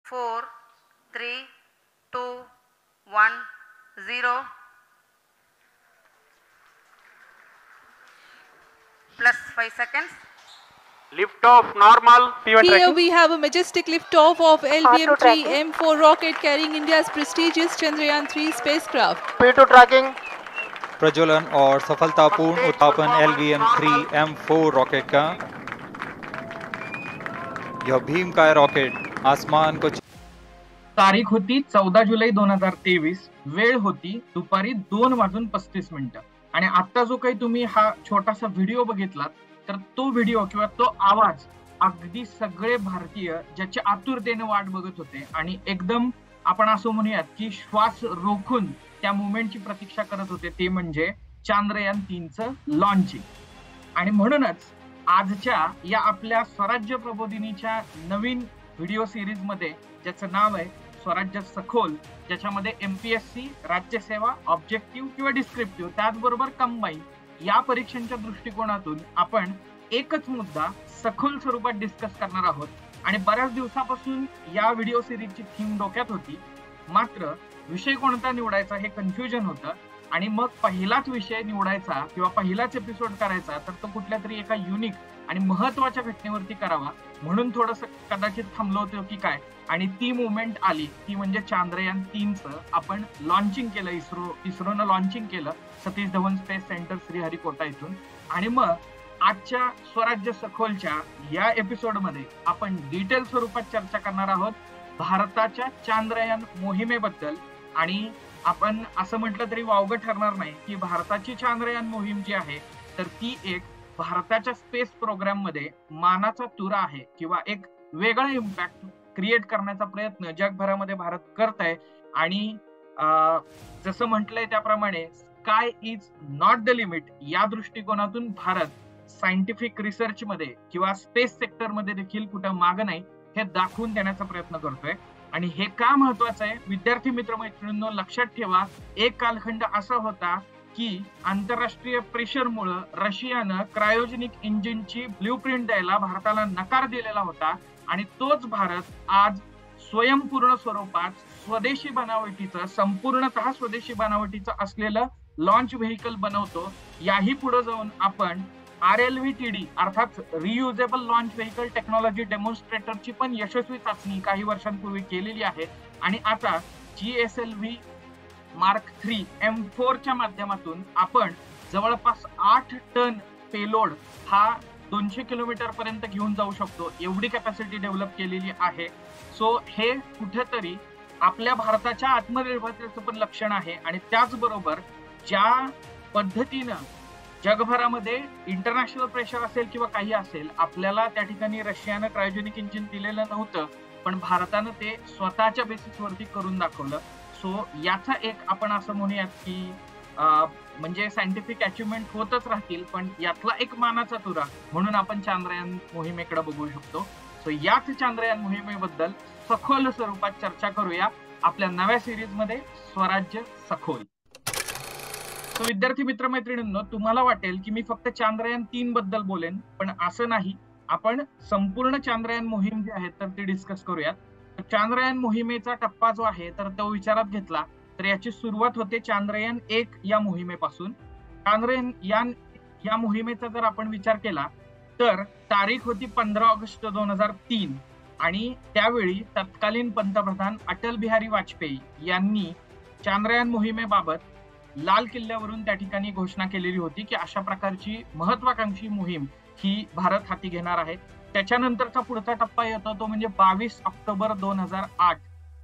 4, 3, 2, 1, 0. Plus 5 seconds. Lift off normal. P1 Here tracking. we have a majestic liftoff of LVM-3 M4 rocket carrying India's prestigious Chandrayaan-3 spacecraft. P2 tracking. प्रज्वलन और सफलतापूर्ण उत्थापन LVM-3 M4 rocket का। यह भीम का rocket आसमान को। तारीख होती 14 जुलै 2023, वेळ होती दुपारी 2:35 आणि आता जो काही तुम्ही हा छोटासा व्हिडिओ बघितलात तर तो व्हिडिओ किंवा तो आवाज अगदी सगळे भारतीय ज्याच्या आतुरतेने वाट बघत होते आणि एकदम आपण असं म्हणूयात की श्वास रोखून त्या मुवमेंटची प्रतीक्षा करत होते, ते म्हणजे चांद्रयान 3चं लॉन्चिंग. आणि म्हणूनच आजच्या या आपल्या स्वराज्य प्रबोधिनीच्या नवीन व्हिडिओ सिरीज मध्ये ज्याचं नाव आहे स्वराज्य सखोल, ज्याच्यामध्ये MPSC, राज्यसेवा, ऑब्जेक्टिव्ह किंवा डिस्क्रिप्टिव्ह त्याचबरोबर कंबाईन या परीक्षांच्या दृष्टिकोनातून आपण एकच मुद्दा सखोल स्वरूपात डिस्कस करणार आहोत. आणि बऱ्याच दिवसापासून या व्हिडिओ सिरीजची थीम डोक्यात होती, मात्र विषय कोणता निवडायचा हे कन्फ्युजन होतं. आणि मग पहिलाच विषय निवडायचा किंवा पहिलाच एपिसोड करायचा तर तो कुठल्या तरी एका युनिक आणि महत्वाच्या घटनेवरती करावा म्हणून थोडंसं कदाचित थांबलो होतो की काय. आणि ती मुवमेंट आली, ती म्हणजे चांद्रयान 3चं आपण लॉन्चिंग केलं. इस्रोनं लॉन्चिंग केलं सतीश धवन स्पेस सेंटर श्रीहरिकोटा इथून. आणि मग आजच्या स्वराज्य सखोलच्या या एपिसोडमध्ये आपण डिटेल स्वरूपात चर्चा करणार आहोत भारताच्या चांद्रयान मोहिमेबद्दल. आणि आपण असं म्हटलं तरी वावगं ठरणार नाही की भारताची चांद्रयान मोहीम जी आहे तर ती एक भारताच्या स्पेस प्रोग्राम मध्ये मानाचा तुरा आहे किंवा एक वेगळा इम्पॅक्ट क्रिएट करण्याचा प्रयत्न जगभरामध्ये भारत करत आहे. आणि जसं म्हटलंय त्याप्रमाणे sky is not the limit या दृष्टिकोनातून भारत सायंटिफिक रिसर्च मध्ये किंवा स्पेस सेक्टर मध्ये देखील कुठं मागं नाही हे दाखवून देण्याचा प्रयत्न करतोय. आणि हे का महत्वाचं आहे विद्यार्थी मित्रमैत्रिणींनो, लक्षात ठेवा एक कालखंड असा होता की आंतरराष्ट्रीय प्रेशरमुळे रशियानं क्रायोजेनिक इंजिनची ब्ल्यूप्रिंट द्यायला भारताला नकार दिलेला होता. आणि तोच भारत आज स्वयंपूर्ण स्वरूपात स्वदेशी बनावटीचं, संपूर्णतः स्वदेशी बनावटीचं असलेलं लॉन्च व्हेकल बनवतो. याही पुढे जाऊन आपण RLVTD अर्थात रियुजेबल लॉन्च व्हेकल टेक्नॉलॉजी डेमॉन्स्ट्रेटरची पण यशस्वी चाचणी काही वर्षांपूर्वी केलेली आहे. आणि आता GSLV Mark 3 M4 च्या माध्यमातून आपण जवळपास 8 टन पेलोड हा 200 किलोमीटर पर्यंत घेऊन जाऊ शकतो, एवढी कॅपॅसिटी डेव्हलप केलेली आहे. सो हे कुठेतरी आपल्या भारताच्या आत्मनिर्भरतेचं पण लक्षण आहे. आणि त्याचबरोबर ज्या पद्धतीनं जगभरामध्ये इंटरनॅशनल प्रेशर असेल किंवा काही असेल, आपल्याला त्या ठिकाणी रशियानं क्रायोजेनिक इंजिन दिलेलं नव्हतं, पण भारतानं ते स्वतःच्या बेसिसवरती करून दाखवलं. सो याचा एक आपण असं म्हणूयात की म्हणजे सायंटिफिक अचिव्हमेंट होतच राहतील, पण यातला एक मानाचा तुरा म्हणून आपण चांद्रयान मोहिमेकडे बघू शकतो. सो याच चांद्रयान मोहिमेबद्दल सखोल स्वरूपात चर्चा करूया आपल्या नव्या सिरीज मध्ये स्वराज्य सखोल. सो विद्यार्थी मित्रमैत्रिणींनो, तुम्हाला वाटेल की मी फक्त चांद्रयान 3 बद्दल बोलेन, पण असं नाही. आपण संपूर्ण चांद्रयान मोहीम जी आहे तर ती डिस्कस करूयात. चांद्रयान मोहिमेचा टप्पा जो आहे तर तो विचारात घेतला तर याची सुरुवात होते चांद्रयान 1 या मोहिमेपासून. चांद्रयान या मोहिमेचा जर आपण विचार केला तर तारीख होती 15 ऑगस्ट 2003 आणि त्यावेळी तत्कालीन पंतप्रधान अटल बिहारी वाजपेयी यांनी चांद्रयान मोहिमेबाबत लाल किल्ल्यावरून त्या ठिकाणी घोषणा केलेली होती की अशा प्रकारची महत्वाकांक्षी मोहीम ही भारत हाती घेणार आहे. त्याच्यानंतरचा पुढचा टप्पा येतो तो म्हणजे 22 ऑक्टोबर 2008,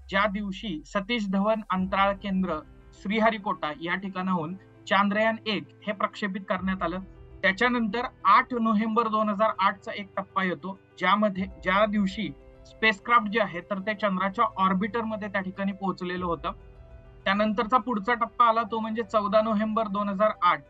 ज्या दिवशी सतीश धवन अंतराळ केंद्र श्रीहरिकोटा या ठिकाणाहून चांद्रयान 1 हे प्रक्षेपित करण्यात आलं. त्याच्यानंतर 8 नोव्हेंबर 2008चा एक टप्पा येतो ज्या दिवशी स्पेसक्राफ्ट जे आहे तर ते चंद्राच्या ऑर्बिटर मध्ये त्या ठिकाणी पोहोचलेलं होतं. त्यानंतरचा पुढचा टप्पा आला तो म्हणजे 14 नोव्हेंबर 2008,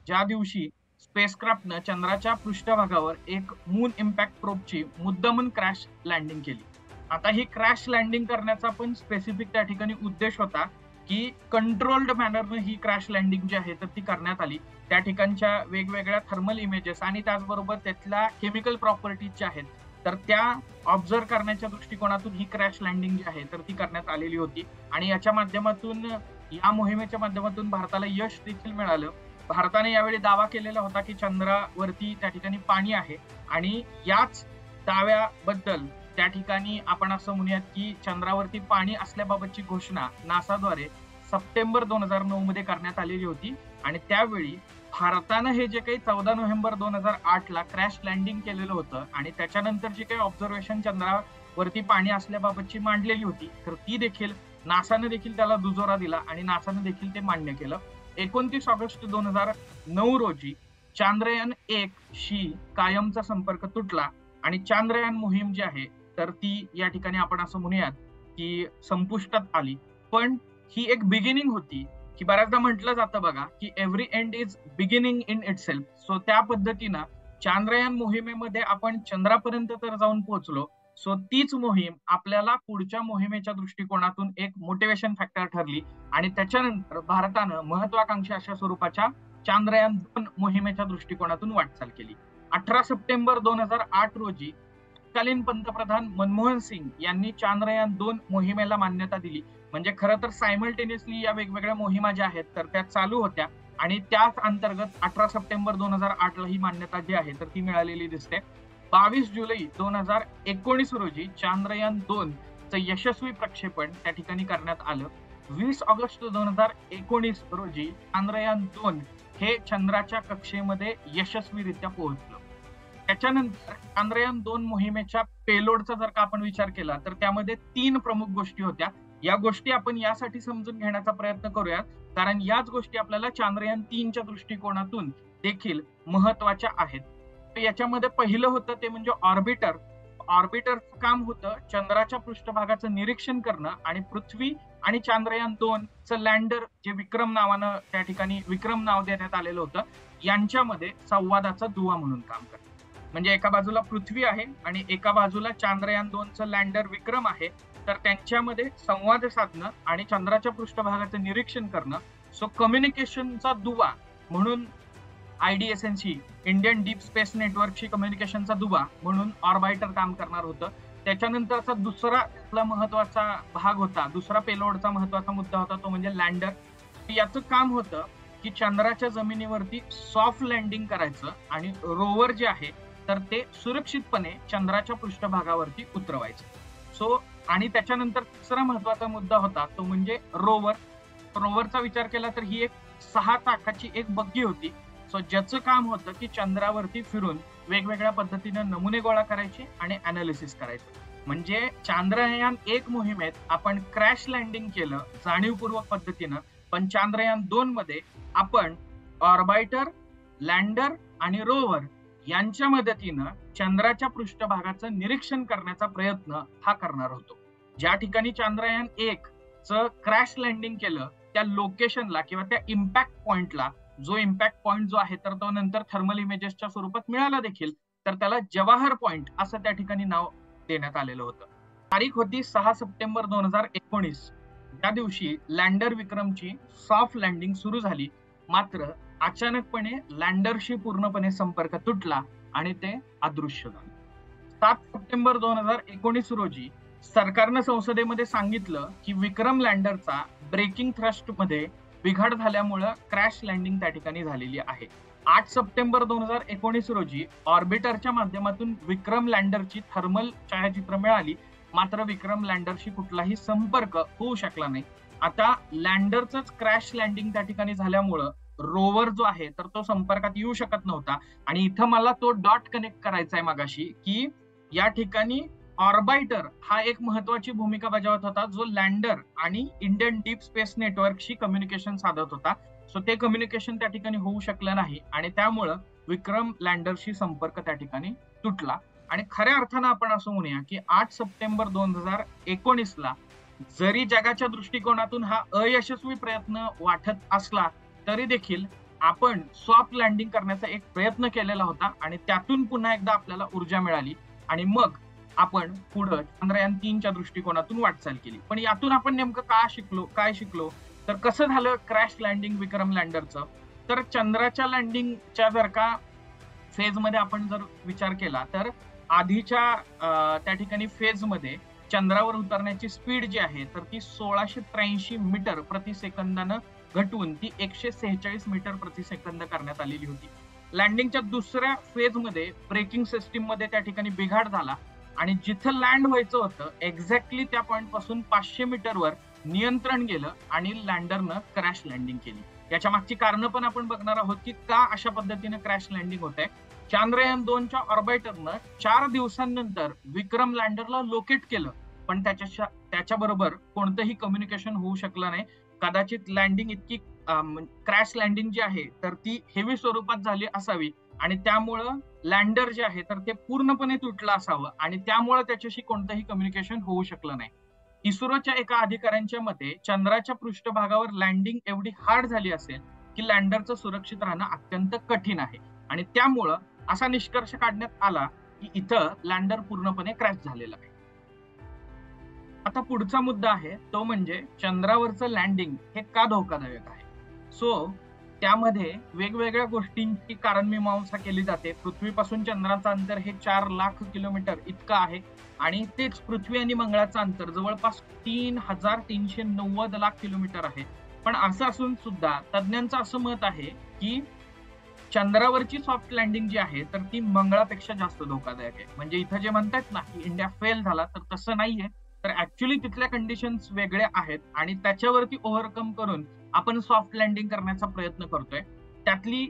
ज्या दिवशी स्पेसक्राफ्टनं चंद्राच्या पृष्ठभागावर एक मून इम्पॅक्ट प्रोबची मुद्दामून क्रॅश लँडिंग केली. आता ही क्रॅश लँडिंग करण्याचा पण स्पेसिफिक त्या ठिकाणी उद्देश होता की कंट्रोल्ड मॅनरनं ही क्रॅश लँडिंग जी आहे तर ती करण्यात आली. त्या ठिकाणच्या वेगवेगळ्या थर्मल इमेजेस आणि त्याचबरोबर त्यातल्या केमिकल प्रॉपर्टीज ज्या आहेत तर त्या ऑब्झर्व करण्याच्या दृष्टिकोनातून ही क्रॅश लँडिंग जी आहे तर ती करण्यात आलेली होती. आणि याच्या माध्यमातून, या मोहिमेच्या माध्यमातून भारताला यश देखील मिळालं. भारताने यावेळी दावा केलेला होता की चंद्रावरती त्या ठिकाणी पाणी आहे, आणि याच दाव्याबद्दल त्या ठिकाणी आपण असं म्हणूयात की चंद्रावरती पाणी असल्याबाबतची घोषणा नासाद्वारे सप्टेंबर 2009 मध्ये करण्यात आलेली होती. आणि त्यावेळी भारतानं हे जे काही 14 नोव्हेंबर 2008 ला क्रॅश लँडिंग केलेलं होतं आणि त्याच्यानंतर जी काही ऑब्झर्वेशन चंद्रावरती पाणी असल्याबाबतची मांडलेली होती, तर ती देखील नासानं देखील त्याला दुजोरा दिला आणि नासानं देखील ते मान्य केलं. 29 ऑगस्ट 2009 रोजी चांद्रयान 1 शी कायमचा संपर्क तुटला आणि चांद्रयान मोहीम जी आहे तर ती या ठिकाणी आपण असं म्हणूयात की संपुष्टात आली. पण ही एक बिगिनिंग होती, की बऱ्याचदा म्हटलं जातं बघा की every end is beginning in itself. So त्या पद्धतीनं चांद्रयान मोहिमेमध्ये आपण चंद्रापर्यंत तर जाऊन पोहोचलो. सो तीच मोहीम आपल्याला पुढच्या मोहिमेच्या दृष्टिकोनातून एक मोटिवेशन फॅक्टर ठरली आणि त्याच्यानंतर भारतानं महत्वाकांक्षी अशा स्वरूपाच्या चांद्रयान 2 मोहिमेच्या दृष्टिकोनातून वाटचाल केली. 18 सप्टेंबर 2008 रोजी तत्कालीन पंतप्रधान मनमोहन सिंग यांनी चांद्रयान 2 मोहिमेला मान्यता दिली. म्हणजे खरं तर सायमल्टेनियसली या वेगवेगळ्या मोहिमा ज्या आहेत तर त्या चालू होत्या आणि त्याच अंतर्गत 18 सप्टेंबर 2008 ला ही मान्यता जी आहे तर ती मिळालेली दिसते. 22 जुलै 2019 रोजी चांद्रयान 2 चं यशस्वी प्रक्षेपण त्या ठिकाणी करण्यात आलं. 20 ऑगस्ट 2019 रोजी चांद्रयान 2 हे चंद्राच्या कक्षेमध्ये यशस्वीरित्या पोहोचलं. त्याच्यानंतर चांद्रयान 2 मोहिमेच्या पेलोडचा जर का आपण विचार केला तर त्यामध्ये 3 प्रमुख गोष्टी होत्या. या गोष्टी आपण यासाठी समजून घेण्याचा प्रयत्न करूयात कारण याच गोष्टी आपल्याला चांद्रयान 3च्या दृष्टिकोनातून देखील महत्वाच्या आहेत. याच्यामध्ये पहिलं होतं ते म्हणजे ऑर्बिटर. ऑर्बिटरचं काम होतं चंद्राच्या पृष्ठभागाचं निरीक्षण करणं आणि पृथ्वी आणि चांद्रयान 2 चं लँडर जे विक्रम नावानं त्या ठिकाणी विक्रम नाव देण्यात आलेलं होतं यांच्यामध्ये संवादाचा दुवा म्हणून काम करतं. म्हणजे एका बाजूला पृथ्वी आहे आणि एका बाजूला चांद्रयान 2 चं लँडर विक्रम आहे, तर त्यांच्यामध्ये संवाद साधणं आणि चंद्राच्या पृष्ठभागाचं निरीक्षण करणं. सो कम्युनिकेशनचा दुवा म्हणून IDSNC इंडियन डीप स्पेस नेटवर्कशी कम्युनिकेशनचा दुवा म्हणून ऑर्बिटर काम करणार होतं. त्याच्यानंतरचा दुसरा महत्वाचा भाग होता, दुसरा पेलोडचा महत्वाचा मुद्दा होता तो म्हणजे लँडर. याचं काम होतं की चंद्राच्या जमिनीवरती सॉफ्ट लँडिंग करायचं आणि रोवर जे आहे तर ते सुरक्षितपणे चंद्राच्या पृष्ठभागावरती उतरवायचं. सो आणि त्याच्यानंतर तिसरा महत्वाचा मुद्दा होता तो म्हणजे रोवर. रोवरचा विचार केला तर ही एक 6 चाकाची एक बग्गी होती. सो ज्याचं काम होतं की चंद्रावरती फिरून वेगवेगळ्या पद्धतीने नमुने गोळा करायचे आणि अनालिसिस करायचं. म्हणजे चांद्रयान 1 मोहिमेत आपण क्रॅश लँडिंग केलं जाणीवपूर्वक पद्धतीनं, पण चांद्रयान 2 मध्ये आपण ऑर्बिटर, लँडर आणि रोवर यांच्या मदतीनं चंद्राच्या पृष्ठभागाचं निरीक्षण करण्याचा प्रयत्न हा करणार होतो. ज्या ठिकाणी चांद्रयान 1 चं क्रॅश लँडिंग केलं त्या लोकेशनला किंवा त्या इम्पॅक्ट पॉइंटला, जो इम्पॅक्ट पॉइंट जो आहे तर तो नंतर थर्मल इमेजेसच्या स्वरूपात मिळाला देखील, तर त्याला जवाहर पॉइंट असं त्या ठिकाणी नाव देण्यात आलेलं होतं. तारीख होती 6 सप्टेंबर 2019. त्या दिवशी लँडर विक्रमची सॉफ्ट लँडिंग सुरू झाली. मात्र अचानकपणे लँडरशी पूर्णपणे संपर्क तुटला आणि ते अदृश्य झाले. 7 सप्टेंबर 2019 रोजी सरकारनं संसदेमध्ये सांगितलं की विक्रम लँडरचा ब्रेकिंग थ्रस्ट मध्ये बिघाड झाल्यामुळे क्रॅश लँडिंग त्या ठिकाणी झालेली आहे. 8 सप्टेंबर 2019 रोजी ऑर्बिटरच्या माध्यमातून विक्रम लँडरची थर्मल छायाचित्र मिळाली. मात्र विक्रम लँडरशी कुठलाही संपर्क होऊ शकला नाही. आता लँडरचंच क्रॅश लँडिंग त्या ठिकाणी झाल्यामुळं रोवर जो आहे तर तो संपर्कात येऊ शकत नव्हता. आणि इथं मला तो डॉट कनेक्ट करायचा आहे मगाशी की या ठिकाणी ऑर्बिटर हा एक महत्वाची भूमिका बजावत होता जो लँडर आणि इंडियन डीप स्पेस नेटवर्कशी कम्युनिकेशन साधत होता. सो ते कम्युनिकेशन त्या ठिकाणी होऊ शकलं नाही आणि त्यामुळं विक्रम लँडरशी संपर्क त्या ठिकाणी तुटला. आणि खऱ्या अर्थानं आपण असं म्हणूया की 8 सप्टेंबर 2019 ला जरी जगाच्या दृष्टिकोनातून हा अयशस्वी प्रयत्न वाटत असला तरी देखील आपण सॉफ्ट लँडिंग करण्याचा एक प्रयत्न केलेला होता आणि त्यातून पुन्हा एकदा आपल्याला ऊर्जा मिळाली आणि मग आपण पुढे चांद्रयान 3च्या दृष्टिकोनातून वाटचाल केली. पण यातून आपण नेमकं काय शिकलो तर कसं झालं क्रॅश लँडिंग विक्रम लँडरचं. तर चंद्राच्या लँडिंगच्या जर का फेज मध्ये आपण जर विचार केला तर आधीच्या त्या ठिकाणी फेज मध्ये चंद्रावर उतरण्याची स्पीड जी आहे तर ती 1683 मीटर प्रति सेकंदानं घटवून ती 146 मीटर प्रति सेकंद करण्यात आलेली होती. लँडिंगच्या दुसऱ्या फेज मध्ये ब्रेकिंग सिस्टीम मध्ये त्या ठिकाणी बिघाड झाला आणि जिथं लँड व्हायचं होतं एक्झॅक्टली त्या पॉइंट पासून 500 मीटरवर नियंत्रण गेलं आणि लँडरनं क्रॅश लँडिंग केली. याच्या मागची कारणं पण आपण बघणार आहोत की का अशा पद्धतीने क्रॅश लँडिंग होत आहे. चांद्रयान 2च्या ऑर्बिटरनं 4 दिवसांनंतर विक्रम लँडरला लोकेट केलं, पण त्याच्याबरोबर कोणतंही कम्युनिकेशन होऊ शकलं नाही. कदाचित लँडिंग इतकी क्रॅश लँडिंग जी आहे तर ती हेवी स्वरूपात झाली असावी आणि त्यामुळं लँडर जे आहे तर ते पूर्णपणे तुटलं असावं आणि त्यामुळं त्याच्याशी कोणतंही कम्युनिकेशन होऊ शकलं नाही. इस्रोच्या एका अधिकाऱ्यांच्या मते चंद्राच्या पृष्ठभागावर लँडिंग एवढी हार्ड झाली असेल की लँडरचं सुरक्षित राहणं अत्यंत कठीण आहे आणि त्यामुळं असा निष्कर्ष काढण्यात आला की इथं लँडर पूर्णपणे क्रॅश झालेला आहे. आता पुढचा मुद्दा आहे तो म्हणजे चंद्रावरचं लँडिंग हे का धोकादायक आहे. सो त्यामध्ये वेगवेगळ्या गोष्टींची कारणमीमांसा केली जाते. पृथ्वीपासून चंद्राचं अंतर हे 4 लाख किलोमीटर इतकं आहे आणि तेच पृथ्वी आणि मंगळाचं अंतर जवळपास 3390 लाख किलोमीटर आहे. पण असं असून सुद्धा तज्ञांचं असं मत आहे की चंद्रावरची सॉफ्ट लँडिंग जी आहे तर ती मंगळापेक्षा जास्त धोकादायक आहे. म्हणजे इथं जे म्हणतात ना की इंडिया फेल झाला तर तसं नाहीये, तर ऍक्च्युली तिथल्या कंडिशन्स वेगळ्या आहेत आणि त्याच्यावरती ओव्हरकम करून आपण सॉफ्ट लँडिंग करण्याचा प्रयत्न करतोय. त्यातली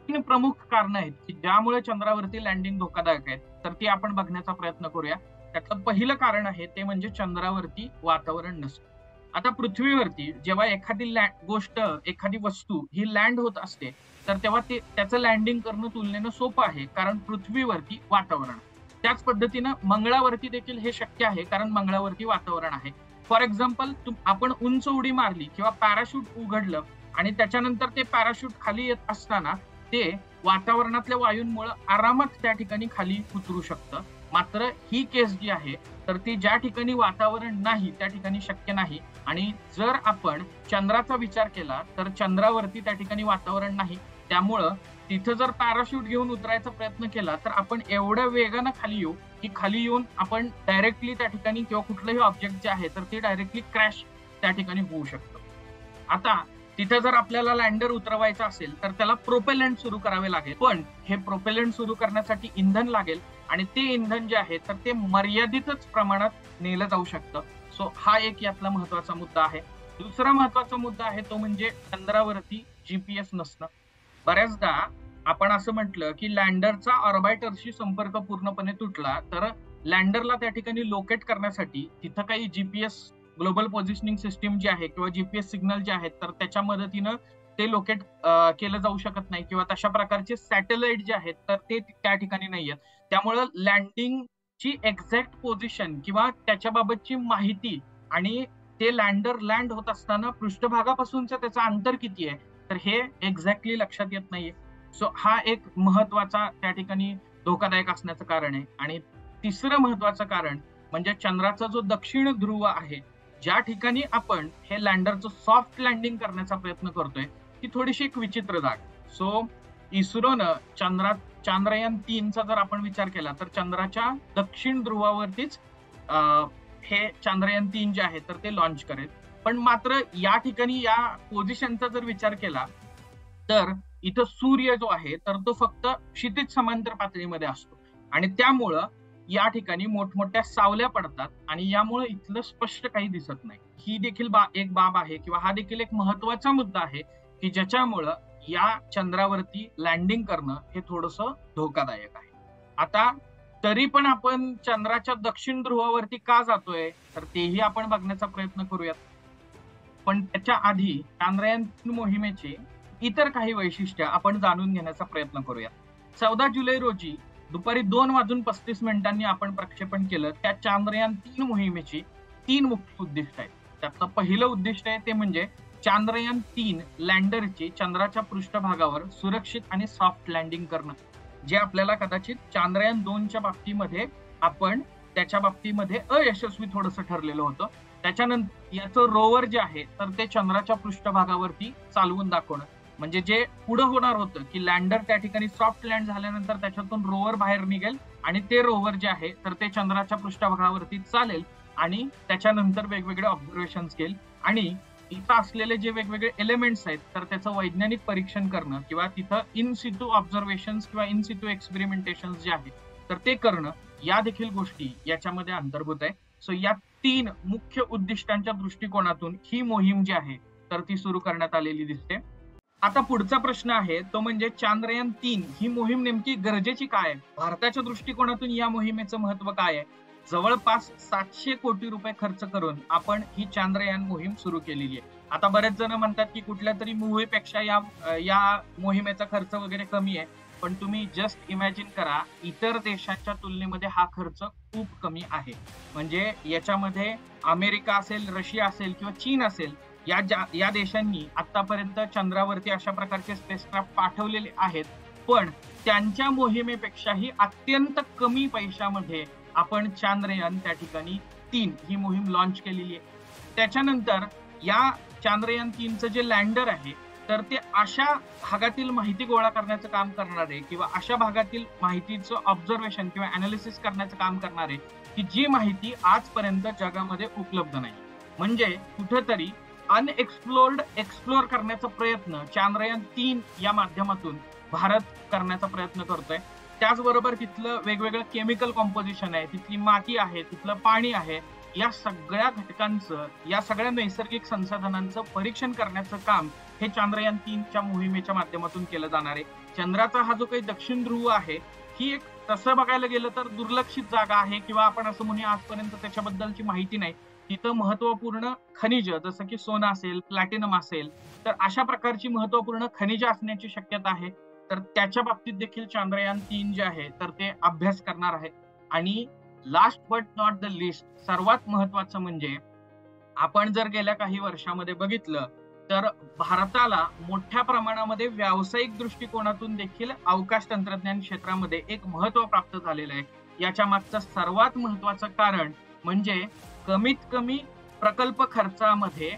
3 प्रमुख कारणं आहेत की ज्यामुळे चंद्रावरती लँडिंग धोकादायक आहे तर ती आपण बघण्याचा प्रयत्न करूया. त्यातलं पहिलं कारण आहे ते म्हणजे चंद्रावरती वातावरण नसतं. आता पृथ्वीवरती जेव्हा एखादी गोष्ट एखादी वस्तू ही लँड होत असते तर तेव्हा त्याचं लँडिंग करणं तुलनेनं सोपं आहे कारण पृथ्वीवरती वातावरण. त्याच पद्धतीनं मंगळावरती देखील हे शक्य आहे कारण मंगळावरती वातावरण आहे. फॉर एक्झाम्पल आपण उंच उडी मारली किंवा पॅराशूट उघडलं आणि त्याच्यानंतर ते पॅराशूट खाली येत असताना ते वातावरणातल्या वायूंमुळे आरामात त्या ठिकाणी खाली उतरू शकतं. मात्र ही केस जी आहे तर ती ज्या ठिकाणी वातावरण नाही त्या ठिकाणी शक्य नाही आणि जर आपण चंद्राचा विचार केला तर चंद्रावरती त्या ठिकाणी वातावरण नाही. त्यामुळं तिथं जर पॅराशूट घेऊन उतरायचा प्रयत्न केला तर आपण एवढ्या वेगानं खाली येऊ की खाली येऊन आपण डायरेक्टली त्या ठिकाणी किंवा कुठलंही ऑब्जेक्ट जे आहे तर ते डायरेक्टली क्रॅश त्या ठिकाणी होऊ शकतं. आता तिथं जर आपल्याला लँडर उतरवायचा असेल तर त्याला प्रोपेलंट सुरू करावे लागेल, पण हे प्रोपेलंट सुरू करण्यासाठी इंधन लागेल आणि ते इंधन जे आहे तर ते मर्यादितच प्रमाणात नेलं जाऊ शकतं. सो हा एक यातला महत्वाचा मुद्दा आहे. दुसरा महत्वाचा मुद्दा आहे तो म्हणजे चंद्रावरती जीपीएस नसणं. बऱ्याचदा आपण असं म्हटलं की लँडरचा ऑर्बिटरशी संपर्क पूर्णपणे तुटला तर लँडरला त्या ठिकाणी लोकेट करण्यासाठी तिथं काही जीपीएस ग्लोबल पोझिशनिंग सिस्टीम जी आहे किंवा जीपीएस सिग्नल जे आहेत तर त्याच्या मदतीनं ते लोकेट केलं जाऊ शकत नाही किंवा तशा प्रकारचे सॅटेलाइट जे आहेत तर ते त्या ठिकाणी नाही आहेत. त्यामुळं लँडिंगची एक्झॅक्ट पोझिशन किंवा त्याच्याबाबतची माहिती आणि ते लँडर लँड होत असताना पृष्ठभागापासूनचं त्याचं अंतर किती आहे तर हे एक्झॅक्टली लक्षात येत नाहीये. सो हा एक महत्वाचा त्या ठिकाणी धोकादायक असण्याचं कारण आहे. आणि तिसरं महत्वाचं कारण म्हणजे चंद्राचा जो दक्षिण ध्रुव आहे ज्या ठिकाणी आपण हे लँडरचं सॉफ्ट लँडिंग करण्याचा प्रयत्न करतोय ती थोडीशी एक विचित्र जागा. सो इस्रोनं चांद्रयान 3चा जर आपण विचार केला तर चंद्राच्या दक्षिण ध्रुवावरतीच हे चांद्रयान 3 जे आहे तर ते लॉन्च करेल. पण मात्र या ठिकाणी या पोझिशनचा जर विचार केला तर इथं सूर्य जो आहे तर तो फक्त क्षितिज समांतर पातळीमध्ये असतो आणि त्यामुळं या ठिकाणी मोठमोठ्या सावल्या पडतात आणि यामुळे इथलं स्पष्ट काही दिसत नाही. ही देखील एक बाब आहे किंवा हा देखील एक महत्वाचा मुद्दा आहे की ज्याच्यामुळं या चंद्रावरती लँडिंग करणं हे थोडंसं धोकादायक आहे. आता तरी पण आपण चंद्राच्या दक्षिण ध्रुवावरती का जातोय तर तेही आपण बघण्याचा प्रयत्न करूयात. पण त्याच्या आधी चांद्रयान 3 मोहिमेचे इतर काही वैशिष्ट्य आपण जाणून घेण्याचा प्रयत्न करूयात. 14 जुलै रोजी दुपारी 2:35 आपण प्रक्षेपण केलं. त्या चांद्रयान 3 मोहिमेची 3 मुख्य उद्दिष्ट आहेत. त्यातलं पहिलं उद्दिष्ट आहे ते म्हणजे चांद्रयान 3 लँडरची चंद्राच्या पृष्ठभागावर सुरक्षित आणि सॉफ्ट लँडिंग करणं, जे आपल्याला कदाचित चांद्रयान 2च्या बाबतीमध्ये आपण त्याच्या बाबतीमध्ये अयशस्वी थोडंसं ठरलेलं होतं. त्याच्यानंतर याचं रोवर जे आहे तर ते चंद्राच्या पृष्ठभागावरती चालवून दाखवणं म्हणजे जे पुढे होणार होतं की लँडर त्या ठिकाणी सॉफ्ट लँड झाल्यानंतर त्याच्यातून रोवर बाहेर निघेल आणि ते रोवर जे आहे तर ते चंद्राच्या पृष्ठभागावरती चालेल आणि त्याच्यानंतर वेगवेगळे ऑब्झर्वेशन घेईल आणि इथं असलेले जे वेगवेगळे एलिमेंट्स आहेत तर त्याचं वैज्ञानिक परीक्षण करणं किंवा तिथं इन सिटू ऑब्झर्वेशन किंवा इन सिटू एक्सपेरिमेंटेशन जे आहे तर ते करणं या देखील गोष्टी याच्यामध्ये अंतर्भूत आहे. सो या 3 मुख्य उद्दिष्टांच्या दृष्टिकोनातून ही मोहीम जी आहे तर ती सुरू करण्यात आलेली दिसते. आता पुढचा प्रश्न आहे तो म्हणजे चांद्रयान 3 ही मोहीम नेमकी गरजेची काय आहे? भारताच्या दृष्टिकोनातून या मोहिमेचं महत्व काय आहे? जवळपास 700 कोटी रुपये खर्च करून आपण ही चांद्रयान मोहीम सुरू केलेली आहे. आता बरेच जण म्हणतात की कुठल्या तरी मोहिमेपेक्षा या मोहिमेचा खर्च वगैरे कमी आहे, पण तुम्ही जस्ट इमॅजिन करा इतर देशांच्या तुलनेमध्ये हा खर्च खूप कमी आहे. म्हणजे याच्यामध्ये अमेरिका असेल, रशिया असेल किंवा चीन असेल या देशांनी आतापर्यंत चंद्रावरती अशा प्रकारचे स्पेसक्राफ्ट पाठवलेले आहेत, पण त्यांच्या मोहिमेपेक्षाही अत्यंत कमी पैशामध्ये आपण चांद्रयान त्या ठिकाणी 3 ही मोहीम लॉन्च केलेली आहे. त्याच्यानंतर या चांद्रयान 3चं जे लँडर आहे तर ते अशा भागातील माहिती गोळा करण्याचं काम करणार आहे किंवा अशा भागातील माहितीचं ऑब्झर्वेशन किंवा अनालिसिस करण्याचं काम करणार आहे की जी माहिती आजपर्यंत जगामध्ये उपलब्ध नाही. म्हणजे कुठेतरी एक्सप्लोर करण्याचा प्रयत्न चांद्रयान 3 या माध्यमातून भारत करण्याचा प्रयत्न करतोय. त्याचबरोबर तिथलं वेगवेगळं केमिकल कॉम्पोजिशन आहे, तिथली माती आहे, तिथलं पाणी आहे, या सगळ्या घटकांचं, या सगळ्या नैसर्गिक संसाधनांचं परीक्षण करण्याचं काम हे चांद्रयान 3च्या मोहिमेच्या माध्यमातून केलं जाणार आहे. चंद्राचा हा जो काही दक्षिण ध्रुव आहे ही एक तसं बघायला गेलं तर दुर्लक्षित जागा आहे किंवा आपण असं म्हणूया आजपर्यंत त्याच्याबद्दलची माहिती नाही. तिथं महत्वपूर्ण खनिज जसं की सोनं असेल, प्लॅटिनम असेल, तर अशा प्रकारची महत्वपूर्ण खनिज असण्याची शक्यता आहे. तर त्याच्या बाबतीत देखील चांद्रयान 3 जे आहे तर ते अभ्यास करणार आहे. आणि last but not the list, सर्वात महत्वाचं म्हणजे आपण जर गेल्या काही वर्षामध्ये बघितलं तर भारताला मोठ्या प्रमाणामध्ये व्यावसायिक दृष्टिकोनातून देखील अवकाश तंत्रज्ञान क्षेत्रामध्ये एक महत्व प्राप्त झालेलं आहे. याच्या मागचं सर्वात महत्वाचं कारण म्हणजे कमीत कमी प्रकल्प खर्चामध्ये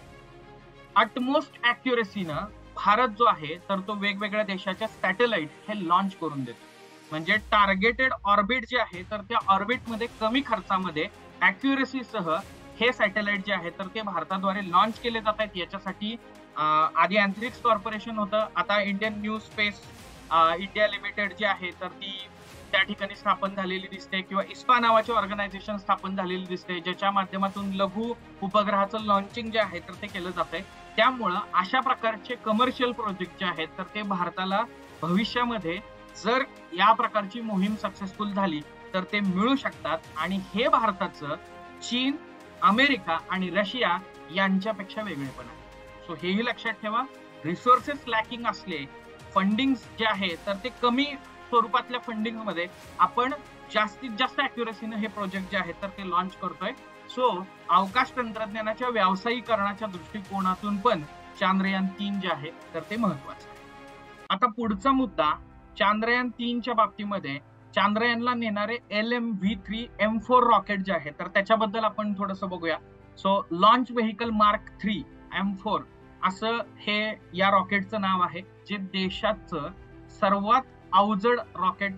अटमोस्ट ऍक्युरेसीनं भारत जो आहे तर तो वेगवेगळ्या देशाच्या सॅटेलाइट हे लॉन्च करून देतो. म्हणजे टार्गेटेड ऑर्बिट जे आहे तर त्या ऑर्बिटमध्ये कमी खर्चामध्ये ऍक्युरेसीसह हे सॅटेलाइट जे आहे तर ते भारताद्वारे लॉन्च केले जात आहेत. याच्यासाठी आधी अँथ्रिक्स कॉर्पोरेशन होतं, आता Indian new space India limited जे आहे तर ती त्या ठिकाणी स्थापन झालेली दिसते किंवा इस्पा नावाचे ऑर्गनायझेशन स्थापन झालेली दिसते, ज्याच्या माध्यमातून लघु उपग्रहाचं लॉन्चिंग जे आहे तर ते केलं जात आहे. त्यामुळं अशा प्रकारचे कमर्शियल प्रोजेक्ट जे आहेत तर ते भारताला भविष्यामध्ये जर या प्रकारची मोहीम सक्सेसफुल झाली तर ते मिळू शकतात. आणि हे भारताचं चीन, अमेरिका आणि रशिया यांच्यापेक्षा वेगळेपण आहे. सो हेही लक्षात ठेवा. रिसोर्सेस लॅकिंग असले, फंडिंग जे आहे तर ते कमी स्वरूपातल्या फंडिंग मध्ये आपण जास्तीत जास्त अॅक्युरेसीनं हे प्रोजेक्ट जे आहेत तर ते लॉन्च करतोय. सो अवकाश तंत्रज्ञानाच्या व्यावसायीकरणाच्या दृष्टिकोनातून पण चांद्रयान 3 जे आहे तर ते महत्वाचं आहे. आता पुढचा मुद्दा, चांद्रयान 3च्या बाबतीमध्ये चांद्रयानला नेणारे LMV3 M4 रॉकेट जे आहे तर त्याच्याबद्दल आपण थोडंसं बघूया. So launch vehicle mark 3 M4 असं हे या रॉकेटचं नाव आहे, जे देशाचं सर्वात अवजड रॉकेट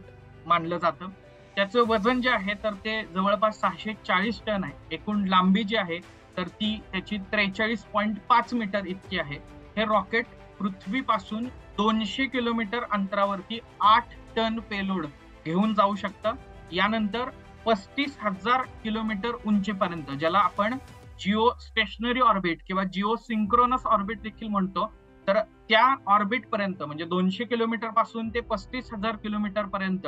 मानलं जातं. त्याचं वजन जे आहे तर ते जवळपास 640 टन आहे. एकूण लांबी जी आहे तर ती त्याची 43.5 मीटर इतकी आहे. हे रॉकेट पृथ्वीपासून 200 किलोमीटर अंतरावरती 8 टन पेलोड घेऊन जाऊ शकतं. यानंतर 35,000 किलोमीटर उंचीपर्यंत, ज्याला आपण जिओ स्टेशनरी ऑर्बिट किंवा जिओ सिंक्रोनस ऑर्बिट देखील म्हणतो, तर त्या ऑर्बिट पर्यंत म्हणजे 200 किलोमीटर पासून ते 35,000 किलोमीटर पर्यंत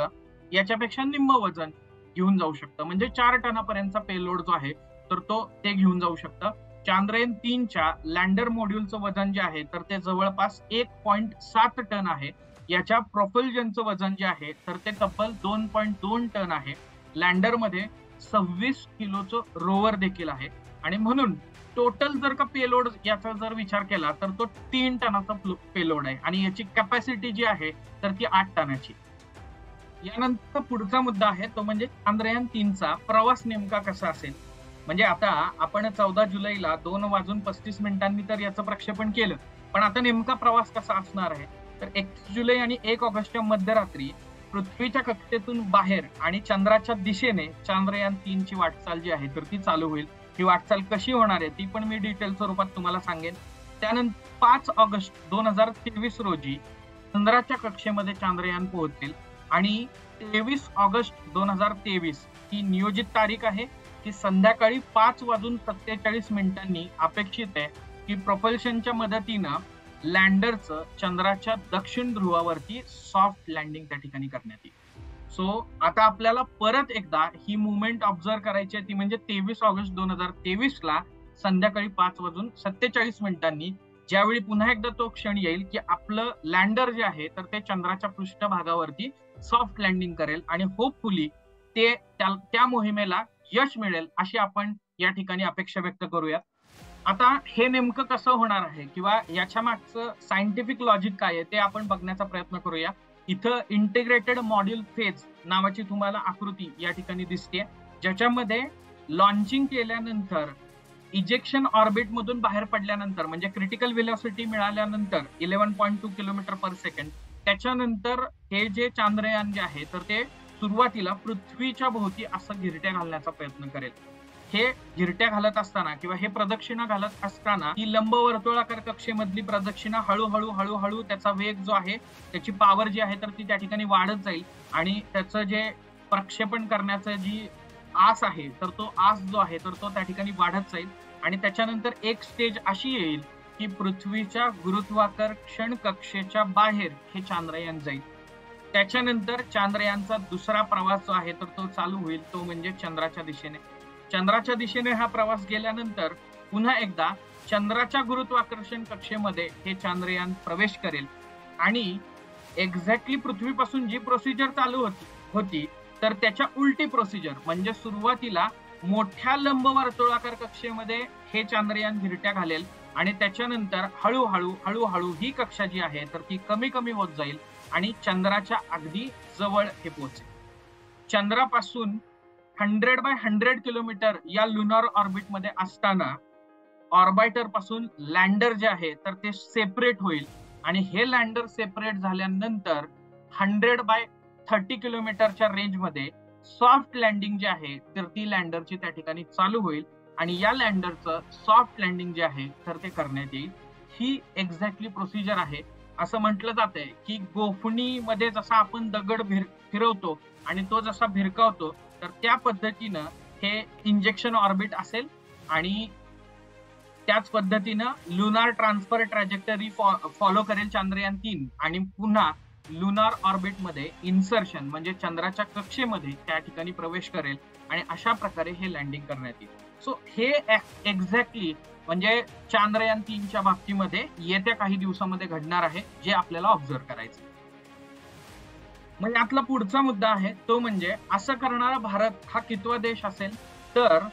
याच्यापेक्षा निम्म वजन घेऊन जाऊ शकतं. म्हणजे 4 टनापर्यंतचा पेलोड जो आहे तर तो ते घेऊन जाऊ शकतं. चांद्रयान 3च्या लँडर मॉड्यूलचं वजन जे आहे तर ते जवळपास 1.7 टन आहे. याच्या प्रोपल्जनचं वजन जे आहे तर ते तब्बल 2.2 टन आहे. लँडरमध्ये 26 किलोचं रोवर देखील आहे. आणि म्हणून टोटल जर का पेलोड याचा जर विचार केला तर तो 3 टनाचा पेलोड आहे आणि याची कॅपॅसिटी जी आहे तर ती 8 टनाची. यानंतर पुढचा मुद्दा आहे तो म्हणजे चांद्रयान 3चा प्रवास नेमका कसा असेल. म्हणजे आता आपण 14 जुलैला 2:35 तर याचं प्रक्षेपण केलं, पण आता नेमका प्रवास कसा असणार आहे तर 31 जुलै आणि 1 ऑगस्टच्या मध्यरात्री पृथ्वीच्या कक्षेतून बाहेर आणि चंद्राच्या दिशेने चांद्रयान 3 ची वाटचाल जी आहे तर ती चालू होईल. ही वाटचाल कशी होणार आहे ती पण मी डिटेल स्वरूपात तुम्हाला सांगेन. त्यानंतर 5 ऑगस्ट 2023 रोजी चंद्राच्या कक्षेमध्ये चांद्रयान पोहोचेल आणि 23 ऑगस्ट 2023 ही नियोजित तारीख आहे की संध्याकाळी 5:47 अपेक्षित आहे की प्रोपल्शनच्या मदतीनं लँडरचं चंद्राच्या दक्षिण ध्रुवावरती सॉफ्ट लँडिंग त्या ठिकाणी करण्यात येईल. सो आता आपल्याला परत एकदा ही मुवमेंट ऑब्झर्व करायची आहे ती म्हणजे 23 ऑगस्ट 2023 ला संध्याकाळी 5:47 ज्यावेळी पुन्हा एकदा तो क्षण येईल की आपलं लँडर जे आहे तर ते चंद्राच्या पृष्ठभागावरती सॉफ्ट लँडिंग करेल आणि होपफुली ते त्या मोहिमेला यश मिळेल अशी आपण या ठिकाणी अपेक्षा व्यक्त करूयात. आता हे नेमकं कसं होणार आहे किंवा याच्या मागचं सायंटिफिक लॉजिक काय आहे ते आपण बघण्याचा प्रयत्न करूया. इथं इंटिग्रेटेड मॉड्यूल फेज नावाची तुम्हाला आकृती या ठिकाणी दिसते, ज्याच्यामध्ये लॉन्चिंग केल्यानंतर इजेक्शन ऑर्बिट मधून बाहेर पडल्यानंतर म्हणजे क्रिटिकल व्हेलॉसिटी मिळाल्यानंतर 11.2 किलोमीटर पर सेकंड त्याच्यानंतर हे जे चांद्रयान जे आहे तर ते सुरुवातीला पृथ्वीच्या भोवती असं घिरट्या घालण्याचा प्रयत्न करेल. हे घिरट्या घालत असताना किंवा हे प्रदक्षिणा घालत असताना ही लंब वर्तुळाकार कक्षेमधली प्रदक्षिणा हळूहळू त्याचा वेग जो आहे त्याची पॉवर जी आहे तर ती त्या ठिकाणी वाढत जाईल आणि त्याचं जे प्रक्षेपण करण्याचं जी आस आहे तर तो आस जो आहे तर तो त्या ठिकाणी वाढत जाईल आणि त्याच्यानंतर एक स्टेज अशी येईल की पृथ्वीच्या गुरुत्वाकर्षण कक्षेच्या बाहेर हे चांद्रयान जाईल. त्याच्यानंतर चांद्रयानचा दुसरा प्रवास जो आहे तर तो चालू होईल, तो म्हणजे चंद्राच्या दिशेने. चंद्राच्या दिशेने हा प्रवास गेल्यानंतर पुन्हा एकदा चंद्राच्या गुरुत्वाकर्षण कक्षेमध्ये हे चांद्रयान प्रवेश करेल आणि एक्झॅक्टली पृथ्वीपासून जी प्रोसिजर चालू होती तर त्याच्या उलटी प्रोसिजर म्हणजे सुरुवातीला मोठ्या लंब वर्तुळाकार कक्षेमध्ये हे चांद्रयान घिरट्या घालेल आणि त्याच्यानंतर हळूहळू ही कक्षा जी आहे तर ती कमी होत जाईल आणि चंद्राच्या अगदी जवळ हे पोहोचेल. चंद्रापासून 100 किलोमीटर या लुनार ऑर्बिट मध्ये असताना ऑर्बिटर पासून लँडर जे आहे तर ते सेपरेट होईल आणि हे लँडर सेपरेट झाल्यानंतर 100/30 किलोमीटरच्या रेंज मध्ये सॉफ्ट लँडिंग जे आहे तर ती लँडरची त्या ठिकाणी चालू होईल आणि या लँडरचं सॉफ्ट लँडिंग जे आहे तर ते करण्यात येईल. ही एक्झॅक्टली प्रोसिजर आहे. असं म्हटलं जातंय की गोफणीमध्ये जसा आपण दगड फिरवतो आणि तो जसा भिरकावतो तर त्या पद्धतीनं हे इंजेक्शन ऑर्बिट असेल आणि त्याच पद्धतीनं लुनार ट्रान्सफर ट्रॅजेक्टरी फॉलो करेल चांद्रयान 3 आणि पुन्हा लुनार ऑर्बिट मध्ये इन्सर्शन म्हणजे चंद्राच्या कक्षेमध्ये त्या ठिकाणी प्रवेश करेल आणि अशा प्रकारे हे लँडिंग करण्यात येईल. सो हे एक्झॅक्टली म्हणजे चांद्रयान 3च्या बाबतीमध्ये येत्या काही दिवसामध्ये घडणार आहे जे आपल्याला ऑब्झर्व करायचं. मग यातला पुढचा मुद्दा आहे तो म्हणजे असं करणारा भारत हा कितवा देश असेल तर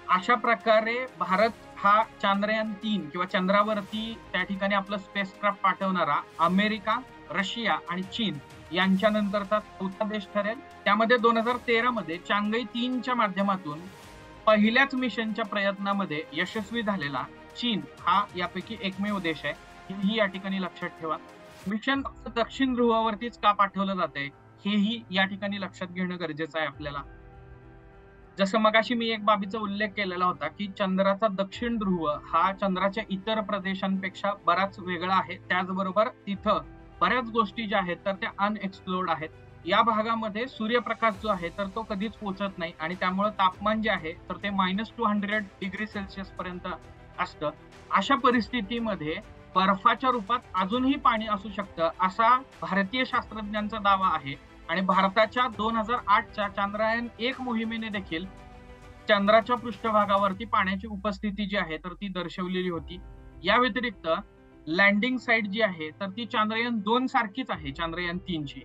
अशा प्रकारे भारत हा चांद्रयान 3 किंवा चंद्रावरती त्या ठिकाणी आपलं स्पेसक्राफ्ट पाठवणारा अमेरिका, रशिया आणि चीन यांच्या नंतरचा चौथा देश ठरेल. त्यामध्ये 2013 मध्ये चांगई 3च्या माध्यमातून पहिल्याच मिशनच्या प्रयत्नामध्ये यशस्वी झालेला चीन हा यापैकी एकमेव देश आहे. ही या ठिकाणी लक्षात ठेवा. मिशन दक्षिण ध्रुवावरतीच का पाठवलं जातंय हेही या ठिकाणी लक्षात घेणं गरजेचं आहे आपल्याला. जसं मगाशी मी एक बाबीचा उल्लेख केलेला होता की चंद्राचा दक्षिण ध्रुव हा चंद्राच्या इतर प्रदेशांपेक्षा बराच वेगळा आहे. त्याचबरोबर तिथं बऱ्याच गोष्टी ज्या आहेत तर त्या अनएक्सप्लोर्ड आहेत. या भागामध्ये सूर्यप्रकाश जो आहे तर तो कधीच पोहोचत नाही आणि त्यामुळे तापमान जे आहे तर ते -200 डिग्री सेल्सिअस पर्यंत असतं. अशा परिस्थितीमध्ये बर्फाच्या रूपात अजूनही पाणी असू शकतं असा भारतीय शास्त्रज्ञांचा दावा आहे आणि भारताच्या 2008च्या चांद्रयान 1 मोहिमेने देखील चंद्राच्या पृष्ठभागावरती पाण्याची उपस्थिती जी आहे तर ती दर्शवलेली होती. या व्यतिरिक्त लँडिंग साईट जी आहे तर ती चांद्रयान 2 सारखीच आहे चांद्रयान 3ची.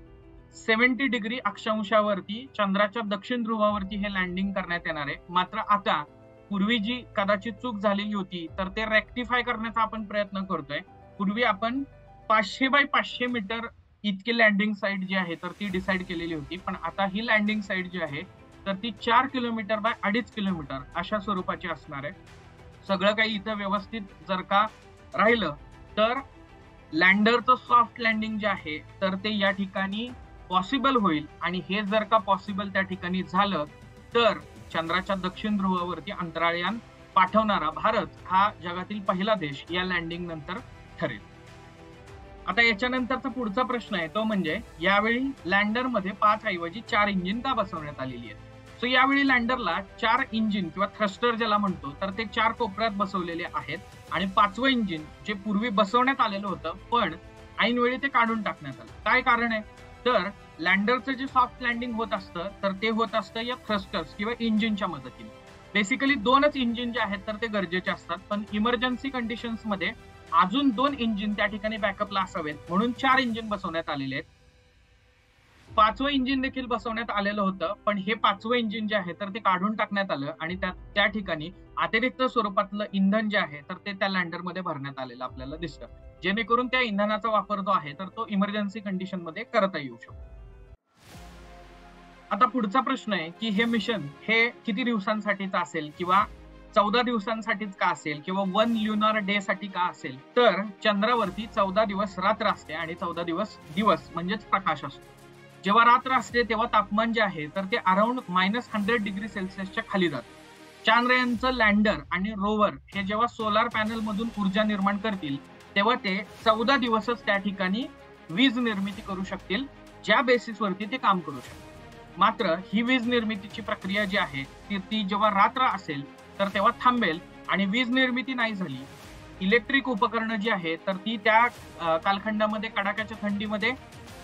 70 डिग्री अक्षांशावरती चंद्राच्या दक्षिण ध्रुवावरती हे लँडिंग करण्यात येणार आहे. मात्र आता पूर्वी जी कदाचित चूक झालेली होती तर ते रेक्टिफाय करण्याचा आपण प्रयत्न करतोय. पूर्वी आपण 500x500 मीटर इतकी लँडिंग साईट जी आहे तर ती डिसाईड केलेली होती, पण आता ही लँडिंग साईट जी आहे तर ती 4 किलोमीटर बाय 2.5 किलोमीटर अशा स्वरूपाची असणार आहे. सगळं काही इथं व्यवस्थित जर का राहिलं तर लँडरचं सॉफ्ट लँडिंग जे आहे तर ते या ठिकाणी पॉसिबल होईल. आणि हे जर का पॉसिबल त्या ठिकाणी झालं तर चंद्राच्या दक्षिण ध्रुवावरती अंतराळयान पाठवणारा भारत हा जगातील पहिला देश या लँडिंग नंतर ठरेल. आता याच्यानंतरचा पुढचा प्रश्न आहे तो म्हणजे यावेळी लँडर मध्ये 5 ऐवजी 4 इंजिन का बसवण्यात आलेली आहेत. सो यावेळी लँडरला 4 इंजिन किंवा थ्रस्टर ज्याला म्हणतो तर ते 4 कोपऱ्यात बसवलेले आहेत. आणि 5वं इंजिन जे पूर्वी बसवण्यात आलेलं होतं पण ऐनवेळी ते काढून टाकण्यात आलं. काय कारण आहे तर लँडरचं जे सॉफ्ट लँडिंग होत असतं तर ते होत असतं या थ्रस्टर्स किंवा इंजिनच्या मदतीने. बेसिकली 2च इंजिन जे आहेत तर ते गरजेचे असतात, पण इमर्जन्सी कंडिशन्स मध्ये अजून 2 इंजिन त्या ठिकाणी बॅकअपला असावेत म्हणून 4 इंजिन बसवण्यात आलेले आहेत. 5वं इंजिन देखील बसवण्यात आलेलं होतं पण हे 5वं इंजिन जे आहे तर ते काढून टाकण्यात आलं आणि त्या ठिकाणी अतिरिक्त स्वरूपातलं इंधन जे आहे तर ते त्या लँडरमध्ये भरण्यात आलेलं आपल्याला दिसतं, जेणेकरून त्या इंधनाचा वापर जो आहे तर तो इमर्जन्सी कंडिशन मध्ये करता येऊ शकतो. आता पुढचा प्रश्न आहे की हे मिशन हे किती दिवसांसाठीच असेल किंवा 14 दिवसांसाठीच का असेल किंवा 1 ल्युनार डे साठी का असेल. तर चंद्रावरती 14 दिवस रात्र असते आणि 14 दिवस म्हणजेच प्रकाश असतो. जेव्हा रात्र असते तेव्हा तापमान जे आहे तर ते अराउंड -100 डिग्री सेल्सिअसच्या खाली जातं. चांद्रयानचं लँडर आणि रोवर हे जेव्हा सोलार पॅनल मधून ऊर्जा निर्माण करतील तेव्हा ते 14 दिवसच त्या ठिकाणी वीज निर्मिती करू शकतील, ज्या बेसिसवरती ते काम करू शकतील. मात्र ही वीज निर्मितीची प्रक्रिया जी आहे ती जेव्हा रात्र असेल तर तेव्हा थांबेल आणि वीज निर्मिती नाही झाली, इलेक्ट्रिक उपकरणं जी आहेत तर ती त्या कालखंडामध्ये कडाक्याच्या थंडीमध्ये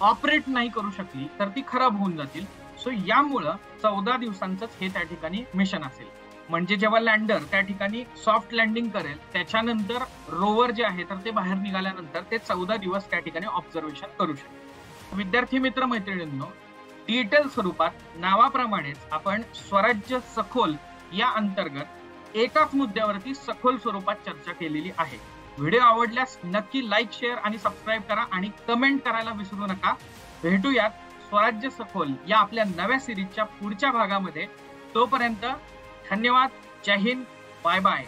ऑपरेट नाही करू शकली तर ती खराब होऊन जातील. सो यामुळं 14 दिवसांचंच हे त्या ठिकाणी मिशन असेल. म्हणजे जेव्हा लँडर त्या ठिकाणी सॉफ्ट लँडिंग करेल त्याच्यानंतर रोवर जे आहे तर ते बाहेर निघाल्यानंतर ते 14 दिवस त्या ठिकाणी ऑब्झर्वेशन करू शकते. विद्यार्थी मित्र मैत्रिणींनो, डिटेल स्वरूपात नावाप्रमाणेच आपण स्वराज्य सखोल या अंतर्गत एकाच मुद्द्यावरती सखोल स्वरूपात चर्चा केलेली आहे. व्हिडिओ आवडल्यास नक्की लाईक, शेअर आणि सबस्क्राईब करा आणि कमेंट करायला विसरू नका. भेटूयात स्वराज्य सखोल या आपल्या नव्या सिरीजच्या पुढच्या भागामध्ये. तोपर्यंत धन्यवाद. जय हिंद. Bye bye.